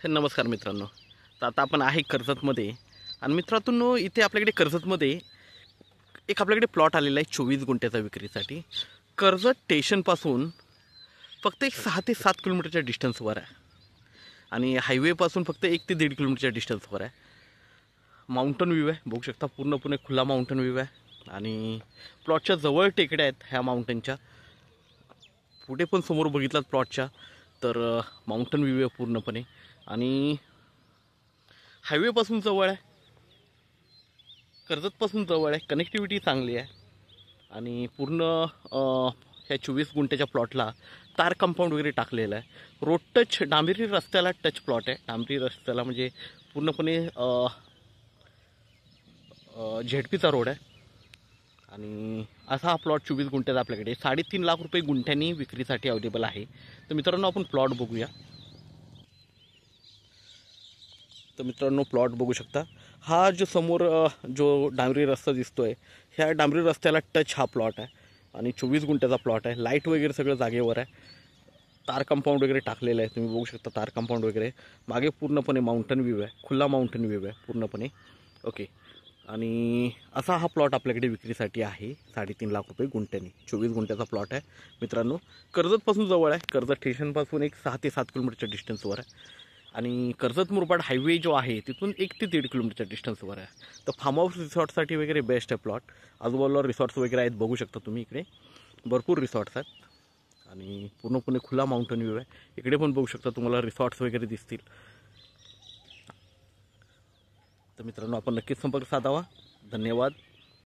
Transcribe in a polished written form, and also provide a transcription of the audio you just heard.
नमस्कार मित्रांनो. तर आता आपण आहे कर्जतमध्ये आणि मित्रांनो इथे आपल्याकडे कर्जतमध्ये एक आपल्याकडे प्लॉट आलेला आहे 24 गुंठ्याचा विक्रीसाठी. कर्जत स्टेशनपासून फक्त एक 6 ते 7 किलोमीटरच्या डिस्टन्सवर आहे आणि हायवेपासून फक्त 1 ते 1.5 किलोमीटरच्या डिस्टन्सवर आहे. माउंटन व्ह्यू आहे, बघू शकता पूर्णपणे खुला माउंटन व्ह्यू आहे आणि प्लॉटच्या जवळ टेकड्या आहेत. ह्या माउंटनच्या पुढे पण समोर बघितलात प्लॉटच्या तर माउंटन व्ह्यू आहे पूर्णपणे आणि हायवेपासून जवळ आहे, कर्जतपासून जवळ आहे, कनेक्टिव्हिटी चांगली आहे आणि पूर्ण ह्या 24 गुंठ्याच्या प्लॉटला तार कंपाऊंड वगैरे टाकलेलं आहे. रोड टच डांबरी रस्त्याला टच प्लॉट आहे. डांबरी रस्त्याला म्हणजे पूर्णपणे झेडपीचा रोड आहे आणि असा हा प्लॉट 24 गुंठ्याचा आपल्याकडे 3.5 लाख रुपये गुंठ्यांनी विक्रीसाठी अवेलेबल आहे. तर मित्रांनो आपण प्लॉट बघूया. तर मित्रांनो प्लॉट बघू शकता. हा जो समोर जो डांबरी रस्ता दिसतोय ह्या डांबरी रस्त्याला टच हा प्लॉट आहे आणि 24 गुंठ्याचा प्लॉट आहे. लाईट वगैरे सगळं जागेवर आहे. तार कंपाऊंड वगैरे टाकलेलं आहे, तुम्ही बघू शकता तार कंपाऊंड वगैरे. मागे पूर्णपणे माउंटन व्ह्यू आहे, खुला माउंटन व्ह्यू आहे पूर्णपणे. ओके. आणि असा हा प्लॉट आपल्याकडे विक्रीसाठी आहे 3.5 लाख रुपये गुंठ्याने. 24 गुंठ्याचा प्लॉट आहे मित्रांनो. कर्जतपासून जवळ आहे, कर्जत स्टेशनपासून एक 6 ते 7 किलोमीटरच्या डिस्टन्सवर आहे आणि कर्जत मुरबाड हायवे जो आहे तिथून 1 ते 1.5 किलोमीटरच्या डिस्टन्सवर आहे. तर फार्म हाऊस रिसॉर्टसाठी वगैरे बेस्ट आहे प्लॉट. आजूबाजूला रिसॉर्ट्स वगैरे आहेत, बघू शकता तुम्ही. इकडे भरपूर रिसॉर्ट्स आहेत आणि पूर्णपणे खुला माउंटन व्ह्यू आहे. इकडे पण बघू शकता तुम्हाला रिसॉर्ट्स वगैरे दिसतील. तर मित्रांनो आपण नक्कीच संपर्क साधावा. धन्यवाद.